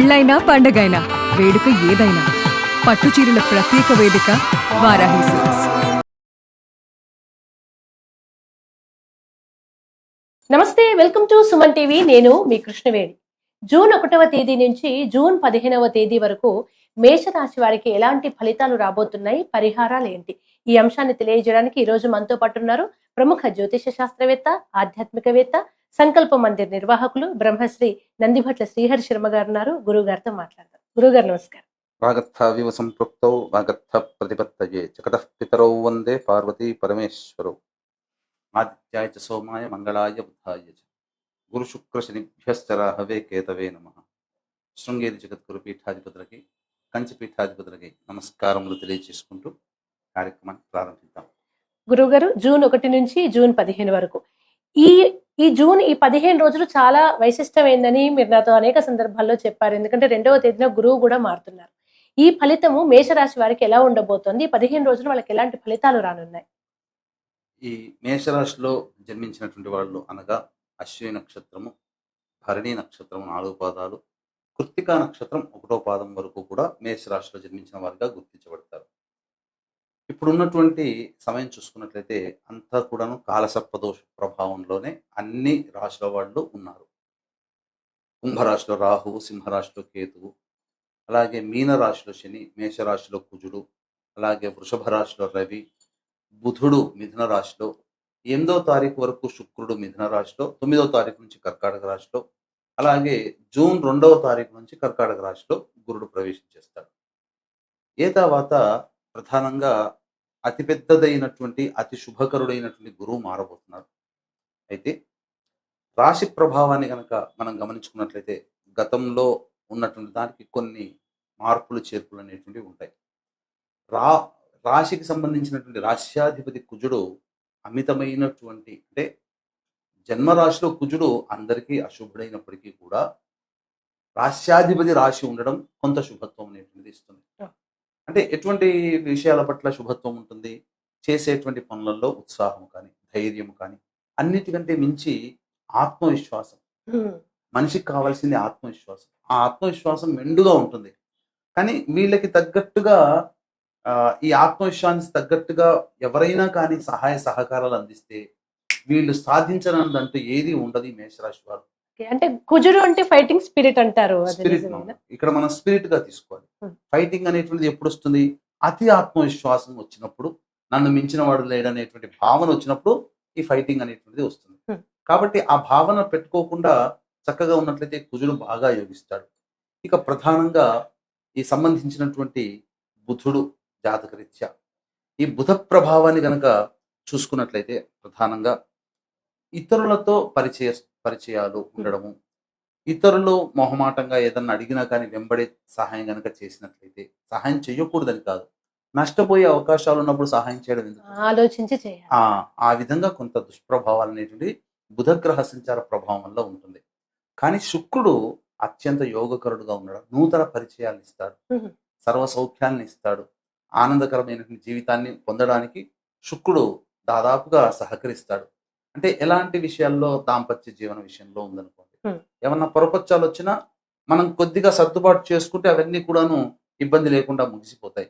పెళ్ళైనా పండగైనా వేడుక ఏదైనా పట్టుచీరల ప్రత్యేక వేదిక వారాహి సిల్క్స్. నమస్తే, వెల్కమ్ టు సుమన్ టీవీ. నేను మీ కృష్ణవేణి. జూన్ 1వ తేదీ నుంచి జూన్ 15వ తేదీ వరకు మేషరాశి వారికి ఎలాంటి ఫలితాలు రాబోతున్నాయి, పరిహారాలు ఏంటి, ఈ అంశాన్ని తెలియజేయడానికి ఈ రోజు మనతో పాటు ఉన్నారు ప్రముఖ జ్యోతిష శాస్త్రవేత్త, ఆధ్యాత్మికవేత్త, సంకల్ప మందిర్ నిర్వాహకులు బ్రహ్మశ్రీ నందిభట్ల శ్రీహరి శర్మ గారు ఉన్నారు. గురువు గారితో మాట్లాడతారు. గురుగారు నమస్కారం. వాగర్థావివ సంపృక్తౌ వాగర్థ ప్రతిపత్తయే జగతః పితరౌ వందే పార్వతీ పరమేశ్వరౌ. ఆదిత్యాయ చ సోమాయ మంగళాయ బుధాయ చ గురు శుక్ర శనిభ్యశ్చ రాహవే కేతవే నమః. శృంగేరి జగద్గురు పీఠాధిపతులకి, కంచి పీఠాధిపతులకి నమస్కారములు తెలియజేసుకుంటూ కార్యక్రమాన్ని ప్రారంభిద్దాం. గురుగారు, జూన్ 1 నుంచి జూన్ 15 వరకు ఈ ఈ జూన్ 15 రోజులు చాలా వైశిష్టమైందని మీరు నాతో అనేక సందర్భాల్లో చెప్పారు. ఎందుకంటే 2వ తేదీన గురువు కూడా మారుతున్నారు. ఈ ఫలితము మేషరాశి వారికి ఎలా ఉండబోతోంది? ఈ 15 రోజులు వాళ్ళకి ఎలాంటి ఫలితాలు రానున్నాయి? ఈ మేషరాశిలో జన్మించినటువంటి వాళ్ళు అనగా అశ్విని నక్షత్రము, భరణి నక్షత్రము 4 పాదాలు, కృత్తికా నక్షత్రం 1వ పాదం వరకు కూడా మేషరాశిలో జన్మించిన వారిగా గుర్తించబడతారు. ఇప్పుడున్నటువంటి సమయం చూసుకున్నట్లయితే అంతా కూడాను కాలసర్పదోష ప్రభావంలోనే అన్ని రాశుల వాళ్ళు ఉన్నారు. కుంభరాశిలో రాహువు, సింహరాశిలో కేతువు, అలాగే మీనరాశిలో శని, మేషరాశిలో కుజుడు, అలాగే వృషభ రాశిలో రవి, బుధుడు మిథున రాశిలో, 8వ తారీఖు వరకు శుక్రుడు మిథున రాశిలో, 9వ తారీఖు నుంచి కర్కాటక రాశిలో, అలాగే జూన్ 2వ తారీఖు నుంచి కర్కాటక రాశిలో గురుడు ప్రవేశం చేస్తాడు. ఏ తర్వాత ప్రధానంగా అతిపెద్దదైనటువంటి అతి శుభకరుడైనటువంటి గురువు మారబోతున్నారు. అయితే రాశి ప్రభావాన్ని కనుక మనం గమనించుకున్నట్లయితే గతంలో ఉన్నటువంటి దానికి కొన్ని మార్పులు చేర్పులు అనేటువంటివి ఉంటాయి. రాశికి సంబంధించినటువంటి రాశ్యాధిపతి కుజుడు అమితమైనటువంటి, అంటే జన్మరాశిలో కుజుడు అందరికీ అశుభుడైనప్పటికీ కూడా రాశ్యాధిపతి రాశి ఉండడం కొంత శుభత్వం అనేటువంటిది ఇస్తుంది. అంటే ఎటువంటి విషయాల పట్ల శుభత్వం ఉంటుంది? చేసేటువంటి పనులలో ఉత్సాహం కానీ, ధైర్యం కానీ, అన్నిటికంటే మించి ఆత్మవిశ్వాసం. మనిషికి కావాల్సింది ఆత్మవిశ్వాసం. ఆ ఆత్మవిశ్వాసం మెండుగా ఉంటుంది. కానీ వీళ్ళకి తగ్గట్టుగా ఈ ఆత్మవిశ్వాసానికి తగ్గట్టుగా ఎవరైనా కానీ సహాయ సహకారాలు అందిస్తే వీళ్ళు సాధించనందంటూ ఏది ఉండదు ఈ మేషరాశి వారు. అంటే కుజుడు అంటే ఫైటింగ్ స్పిరిట్ అంటారు. స్పిరిట్ ఇక్కడ మనం స్పిరిట్ గా తీసుకోవాలి. ఫైటింగ్ అనేటువంటిది ఎప్పుడు వస్తుంది? అతి ఆత్మవిశ్వాసం వచ్చినప్పుడు, నన్ను మించిన వాడు లేడనేటువంటి భావన వచ్చినప్పుడు ఈ ఫైటింగ్ అనేటువంటిది వస్తుంది. కాబట్టి ఆ భావన పెట్టుకోకుండా చక్కగా ఉన్నట్లయితే కుజుడు బాగా యోగిస్తాడు. ఇక ప్రధానంగా ఈ సంబంధించినటువంటి బుధుడు జాతకరీత్యా ఈ బుధ ప్రభావాన్ని గనక చూసుకున్నట్లయితే ప్రధానంగా ఇతరులతో పరిచయాలు ఉండడము, ఇతరులు మొహమాటంగా ఏదన్నా అడిగినా కానీ వెంబడే సహాయం గనక చేసినట్లయితే, సహాయం చేయకూడదని కాదు, నష్టపోయే అవకాశాలు ఉన్నప్పుడు సహాయం చేయడం ఎందుకు, ఆలోచించి చేయాలి. ఆ విధంగా కొంత దుష్ప్రభావాలు అనేటువంటి బుధగ్రహ సంచార ప్రభావం వల్ల ఉంటుంది. కానీ శుక్రుడు అత్యంత యోగకరుడుగా ఉన్నాడు. నూతన పరిచయాలను ఇస్తాడు, సర్వ సౌఖ్యాలను ఇస్తాడు, ఆనందకరమైనటువంటి జీవితాన్ని పొందడానికి శుక్రుడు దాదాపుగా సహకరిస్తాడు. అంటే ఎలాంటి విషయాల్లో, దాంపత్య జీవన విషయంలో ఉందనుకోండి, ఏమన్నా పొరపచ్చాలు వచ్చినా మనం కొద్దిగా సర్దుబాటు చేసుకుంటే అవన్నీ కూడాను ఇబ్బంది లేకుండా ముగిసిపోతాయి.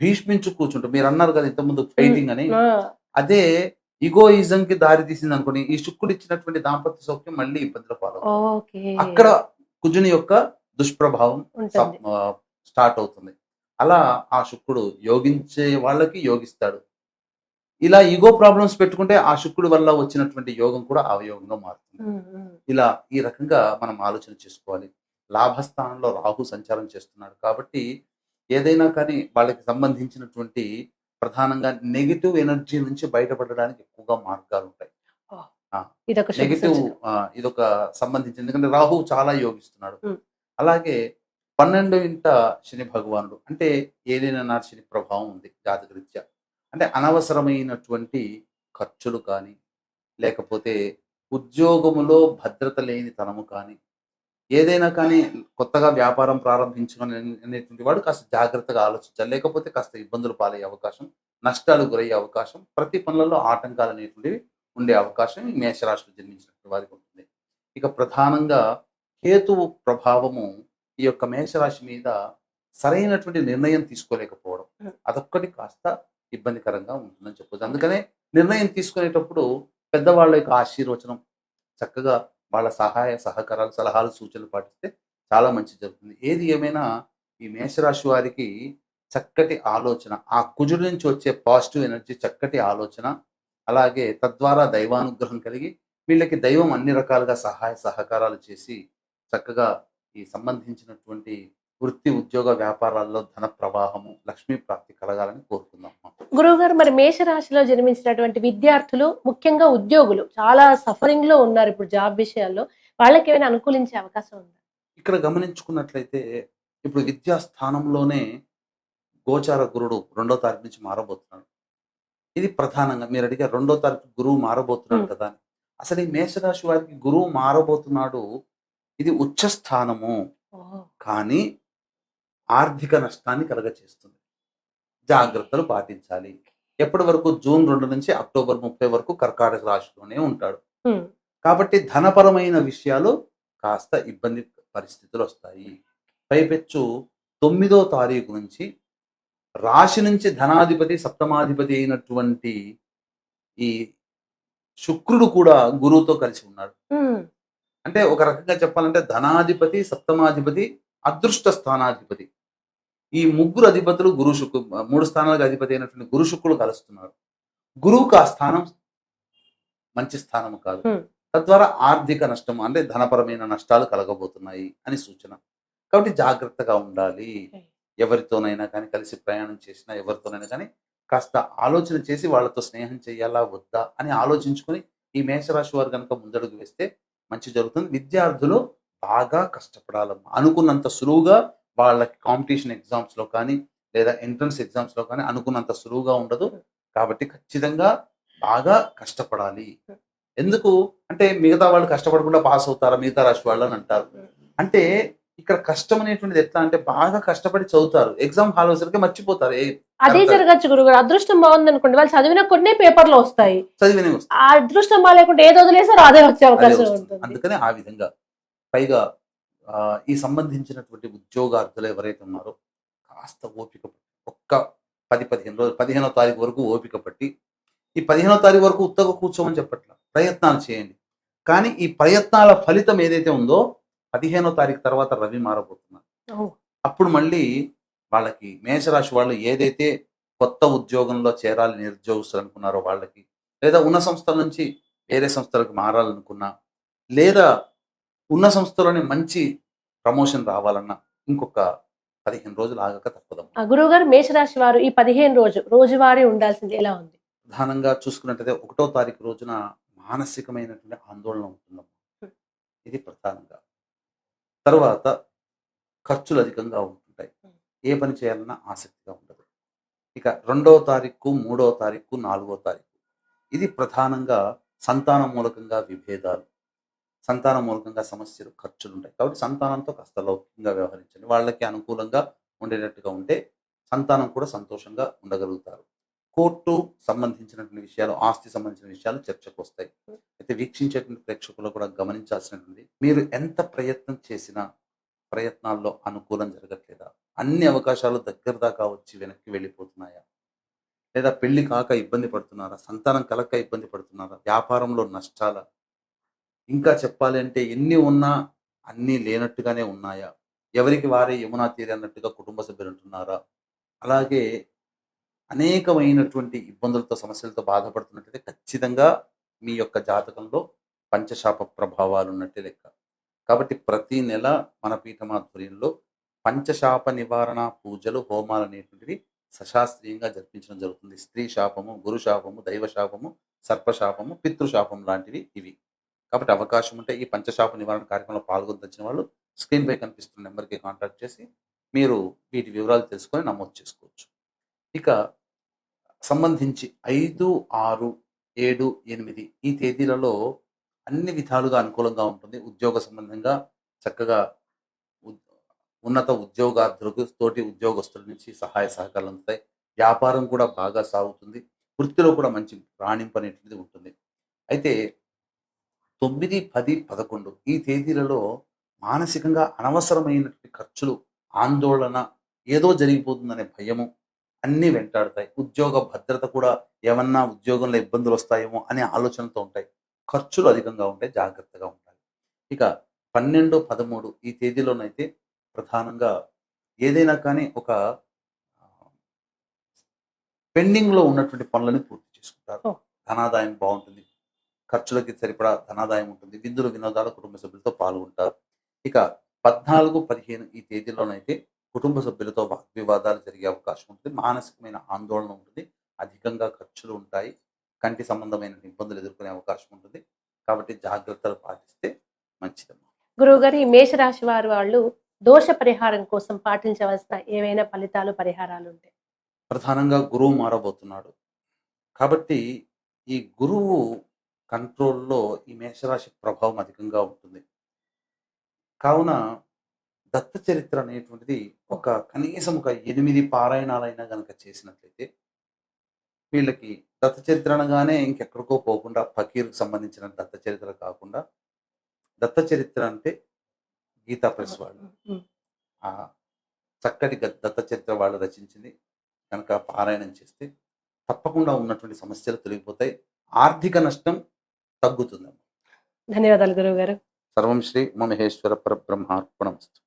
భీష్మించు కూర్చుంటాం. మీరు అన్నారు కదా ఇంతకుముందు ఫైటింగ్ అని, అదే ఈగోయిజం కి దారి తీసింది అనుకోండి, ఈ శుక్రుడు ఇచ్చినటువంటి దాంపత్య సౌఖ్యం మళ్ళీ ఇబ్బందుల పాలవుతుంది. అక్కడ కుజుని యొక్క దుష్ప్రభావం స్టార్ట్ అవుతుంది. అలా ఆ శుక్రుడు యోగించే వాళ్ళకి యోగిస్తాడు. ఇలా ఈగో ప్రాబ్లమ్స్ పెట్టుకుంటే ఆ శుక్రుడి వల్ల వచ్చినటువంటి యోగం కూడా అవయోగంగా మారుతుంది. ఇలా ఈ రకంగా మనం ఆలోచన చేసుకోవాలి. లాభస్థానంలో రాహు సంచారం చేస్తున్నాడు కాబట్టి ఏదైనా కానీ వాళ్ళకి సంబంధించినటువంటి ప్రధానంగా నెగిటివ్ ఎనర్జీ నుంచి బయటపడడానికి ఎక్కువగా మార్గాలు ఉంటాయి. నెగిటివ్ ఇదొక సంబంధించి, ఎందుకంటే రాహు చాలా యోగిస్తున్నాడు. అలాగే 12వ ఇంట శని భగవానుడు, అంటే ఏదైనా శని ప్రభావం ఉంది జాతకరీత్యా. అంటే అనవసరమైనటువంటి ఖర్చులు కానీ, లేకపోతే ఉద్యోగములో భద్రత లేని తనము కానీ, ఏదైనా కానీ కొత్తగా వ్యాపారం ప్రారంభించుకొని అనేటువంటి వాడు కాస్త జాగ్రత్తగా ఆలోచించాలి. లేకపోతే కాస్త ఇబ్బందులు పాలయ్యే అవకాశం, నష్టాలు గురయ్యే అవకాశం, ప్రతి పనులలో ఆటంకాలు అనేటువంటివి ఉండే అవకాశం ఈ మేషరాశిలో జన్మించినటువంటి వారికి ఉంటుంది. ఇక ప్రధానంగా కేతువు ప్రభావము ఈ యొక్క మేషరాశి మీద సరైనటువంటి నిర్ణయం తీసుకోలేకపోవడం, అదొక్కటి కాస్త ఇబ్బందికరంగా ఉంటుందని చెప్పొచ్చు. అందుకనే నిర్ణయం తీసుకునేటప్పుడు పెద్దవాళ్ళ యొక్క ఆశీర్వచనం, చక్కగా వాళ్ళ సహాయ సహకారాలు, సలహాలు, సూచనలు పాటిస్తే చాలా మంచి జరుగుతుంది. ఏది ఏమైనా ఈ మేషరాశి వారికి చక్కటి ఆలోచన, ఆ కుజుడి నుంచి వచ్చే పాజిటివ్ ఎనర్జీ, చక్కటి ఆలోచన, అలాగే తద్వారా దైవానుగ్రహం కలిగి వీళ్ళకి దైవం అన్ని రకాలుగా సహాయ సహకారాలు చేసి చక్కగా ఈ సంబంధించినటువంటి వృత్తి, ఉద్యోగ, వ్యాపారాల్లో ధన ప్రవాహము, లక్ష్మీ ప్రాప్తి కలగాలని కోరుకుందాం. గురువుగారు, మరి మేషరాశిలో జన్మించినటువంటి విద్యార్థులు, ముఖ్యంగా ఉద్యోగులు చాలా సఫరింగ్ లో ఉన్నారు ఇప్పుడు జాబ్ విషయాల్లో. వాళ్ళకి ఏమైనా అనుకూలించే అవకాశం ఉందా? ఇక్కడ గమనించుకున్నట్లయితే ఇప్పుడు విద్యా స్థానంలోనే గోచార గురుడు 2వ తారీఖు నుంచి మారబోతున్నాడు. ఇది ప్రధానంగా మీరు అడిగారు 2వ తారీఖు గురువు మారబోతున్నాడు ఉమ్. కదా అని. అసలు ఈ మేషరాశి వారికి గురువు మారబోతున్నాడు. ఇది ఉచ్చ స్థానము, ఓహో. కానీ ఆర్థిక నష్టాన్ని కలగచేస్తుంది. జాగ్రత్తలు పాటించాలి. ఎప్పటి వరకు? జూన్ 2 నుంచి అక్టోబర్ 30 వరకు కర్కాటక రాశిలోనే ఉంటాడు. ఉమ్. కాబట్టి ధనపరమైన విషయాలు కాస్త ఇబ్బంది పరిస్థితులు వస్తాయి. పైపెచ్చు 9వ తారీఖు నుంచి రాశి నుంచి ధనాధిపతి, సప్తమాధిపతి అయినటువంటి ఈ శుక్రుడు కూడా గురువుతో కలిసి ఉన్నాడు. ఉమ్. అంటే ఒక రకంగా చెప్పాలంటే ధనాధిపతి, సప్తమాధిపతి, అదృష్ట స్థానాధిపతి, ఈ ముగ్గురు అధిపతులు గురు శుక్రు 3 స్థానాలకు అధిపతి అయినటువంటి గురు శుక్రుడు కలుస్తున్నారు. గురువుకు ఆ స్థానం మంచి స్థానం కాదు. ఉమ్. తద్వారా ఆర్థిక నష్టం, అంటే ధనపరమైన నష్టాలు కలగబోతున్నాయి అని సూచన. కాబట్టి జాగ్రత్తగా ఉండాలి. ఎవరితోనైనా కానీ కలిసి ప్రయాణం చేసినా, ఎవరితోనైనా కానీ కాస్త ఆలోచన చేసి వాళ్ళతో స్నేహం చేయాలా వద్దా అని ఆలోచించుకొని ఈ మేషరాశి వారు కనుక ముందడుగు వేస్తే మంచి జరుగుతుంది. విద్యార్థులు బాగా కష్టపడాలమ్మా. అనుకున్నంత సులువుగా వాళ్ళకి కాంపిటీషన్ ఎగ్జామ్స్లో కానీ లేదా ఎంట్రన్స్ ఎగ్జామ్స్లో కానీ అనుకున్నంత సులువుగా ఉండదు. కాబట్టి ఖచ్చితంగా బాగా కష్టపడాలి. ఎందుకు అంటే మిగతా వాళ్ళు కష్టపడకుండా పాస్ అవుతారా మిగతా రాశి వాళ్ళు అని అంటారు. అంటే ఇక్కడ కష్టం అనేటువంటిది ఎట్లా అంటే బాగా కష్టపడి చదువుతారు, ఎగ్జామ్ హాల్ వచ్చరికి మర్చిపోతారు. అదే జరగచ్చు గురుగారు. అదృష్టం బాగుంది అనుకోండి, వాళ్ళు చదివిన కొన్ని పేపర్లో వస్తాయి. చదివినే వస్తాయి. ఆ అదృష్టం బాగాలేకుండా ఏది వదిలేసారో అదే వచ్చే అదే అవకాశం వస్తుంది. ఉంటుంది. అందుకనే ఆ విధంగా పైగా ఈ సంబంధించినటువంటి ఉద్యోగార్థులు ఎవరైతే ఉన్నారో కాస్త ఓపిక పట్టి ఒక్క 10-15 రోజులు 15వ తారీఖు వరకు ఓపిక పట్టి, ఈ 15వ తారీఖు వరకు ఉత్తగా కూర్చోమని చెప్పట్ల, ప్రయత్నాలు చేయండి. కానీ ఈ ప్రయత్నాల ఫలితం ఏదైతే ఉందో 15వ తారీఖు తర్వాత రవి మారబోతున్నారు. ఓ. అప్పుడు మళ్ళీ వాళ్ళకి మేషరాశి వాళ్ళు ఏదైతే కొత్త ఉద్యోగంలో చేరాలి నిరుద్యోగస్తులు అనుకున్నారో వాళ్ళకి, లేదా ఉన్న సంస్థల నుంచి వేరే సంస్థలకు మారాలనుకున్నా, లేదా ఉన్న సంస్థలోనే మంచి ప్రమోషన్ రావాలన్నా ఇంకొక 15 రోజులు ఆగక తప్పదమ్మా. గురువుగారు, మేషరాశి వారు ఈ 15 రోజువారీ ఉండాల్సింది ఎలా ఉంది? ప్రధానంగా చూసుకున్నట్టయితే 1వ తారీఖు రోజున మానసికమైనటువంటి ఆందోళన ఉంటుందమ్మా. ఇది ప్రధానంగా. తర్వాత ఖర్చులు అధికంగా ఉంటుంటాయి. ఏ పని చేయాలన్నా ఆసక్తిగా ఉండదు. ఇక 2వ తారీఖు, 3వ తారీఖు, 4వ తారీఖు ఇది ప్రధానంగా సంతానం మూలకంగా విభేదాలు, సంతానం మూలకంగా సమస్యలు, ఖర్చులు ఉంటాయి. కాబట్టి సంతానంతో కాస్త లౌకికంగా వ్యవహరించండి. వాళ్ళకి అనుకూలంగా ఉండేటట్టుగా ఉంటే సంతానం కూడా సంతోషంగా ఉండగలుగుతారు. కోర్టు సంబంధించినటువంటి విషయాలు, ఆస్తి సంబంధించిన విషయాలు చర్చకు వస్తాయి. అయితే వీక్షించేటువంటి ప్రేక్షకులు కూడా గమనించాల్సినటువంటి, మీరు ఎంత ప్రయత్నం చేసినా ప్రయత్నాల్లో అనుకూలం జరగట్లేదా? అన్ని అవకాశాలు దగ్గర దాకా వచ్చి వెనక్కి వెళ్ళిపోతున్నాయా? లేదా పెళ్లి కాక ఇబ్బంది పడుతున్నారా? సంతానం కలక్క ఇబ్బంది పడుతున్నారా? వ్యాపారంలో నష్టాల? ఇంకా చెప్పాలి అంటే ఎన్ని ఉన్నా అన్నీ లేనట్టుగానే ఉన్నాయా? ఎవరికి వారే యమునా తీరే అన్నట్టుగా కుటుంబ సభ్యులు ఉంటున్నారా? అలాగే అనేకమైనటువంటి ఇబ్బందులతో, సమస్యలతో బాధపడుతున్నట్టయితే ఖచ్చితంగా మీ యొక్క జాతకంలో పంచశాప ప్రభావాలు ఉన్నట్టే లెక్క. కాబట్టి ప్రతి నెల మన పీఠమాధ్వర్యంలో పంచశాప నివారణ పూజలు, హోమాలు అనేటువంటివి సశాస్త్రీయంగా జరిపించడం జరుగుతుంది. స్త్రీ శాపము, గురు శాపము, దైవ శాపము, సర్పశాపము, పితృశాపం లాంటివి ఇవి. కాబట్టి అవకాశం ఉంటే ఈ పంచశాప నివారణ కార్యక్రమంలో పాల్గొనదలిచిన వాళ్ళు స్క్రీన్ పై కనిపిస్తున్న నెంబర్కి కాంటాక్ట్ చేసి మీరు వీటి వివరాలు తెలుసుకొని నమోదు చేసుకోవచ్చు. ఇక సంబంధించి 5, 6, 7, 8 ఈ తేదీలలో అన్ని విధాలుగా అనుకూలంగా ఉంటుంది. ఉద్యోగ సంబంధంగా చక్కగా ఉన్నత ఉద్యోగార్థులకు, తోటి ఉద్యోగస్తుల నుంచి సహాయ సహకారాలు అందుతాయి. వ్యాపారం కూడా బాగా సాగుతుంది. వృత్తిలో కూడా మంచి రాణింపు అనేటువంటిది ఉంటుంది. అయితే 9, 10, 11 ఈ తేదీలలో మానసికంగా అనవసరమైనటువంటి ఖర్చులు, ఆందోళన, ఏదో జరిగిపోతుందనే భయము అన్నీ వెంటాడుతాయి. ఉద్యోగ భద్రత కూడా ఏమన్నా ఉద్యోగంలో ఇబ్బందులు వస్తాయేమో అనే ఆలోచనతో ఉంటాయి. ఖర్చులు అధికంగా ఉంటాయి. జాగ్రత్తగా ఉండాలి. ఇక 12, 13 ఈ తేదీలోనైతే ప్రధానంగా ఏదైనా కానీ ఒక పెండింగ్‌లో ఉన్నటువంటి పనులని పూర్తి చేసుకుంటారు. ఓహ్! ధనాదాయం బావుంటుంది. ఖర్చులకి సరిపడా ధనాదాయం ఉంటుంది. విందులు, వినోదాలు కుటుంబ సభ్యులతో పాల్గొంటారు. ఇక 14, 15 ఈ తేదీలోనైతే కుటుంబ సభ్యులతో వాగ్వివాదాలు జరిగే అవకాశం ఉంటుంది. మానసికమైన ఆందోళన ఉంటుంది. అధికంగా ఖర్చులు ఉంటాయి. కంటి సంబంధమైన ఇబ్బందులు ఎదుర్కొనే అవకాశం ఉంటుంది. కాబట్టి జాగ్రత్తలు పాటిస్తే మంచిదమ్మా. గురువుగారు, ఈ మేషరాశి వాళ్ళు దోష పరిహారం కోసం పాటించవలసిన ఏవైనా ఫలితాలు, పరిహారాలు ఉంటాయి? ప్రధానంగా గురువు మారబోతున్నాడు. కాబట్టి ఈ గురువు కంట్రోల్‌లో ఈ మేషరాశి ప్రభావం అధికంగా ఉంటుంది. కావున దత్త చరిత్ర అనేటువంటిది కనీసం ఒక 8 పారాయణాలైనా గనక చేసినట్లయితే వీళ్ళకి దత్త చరిత్ర అనగానే ఇంకెక్కడికో పోకుండా ఫకీర్‌కి సంబంధించిన దత్త చరిత్ర కాకుండా, దత్త చరిత్ర అంటే గీతా ప్రెస్ వాళ్ళు. హ్మ్. ఆ చక్కటి దత్త చరిత్ర వాళ్ళు రచించింది కనుక పారాయణం చేస్తే తప్పకుండా ఉన్నటువంటి సమస్యలు తొలగిపోతాయి. ఆర్థిక నష్టం తగ్గుతుందమ్మా. ధన్యవాదాలు గురువుగారు. సర్వం శ్రీ ఉమామహేశ్వర పరబ్రహ్మార్పణమస్తు.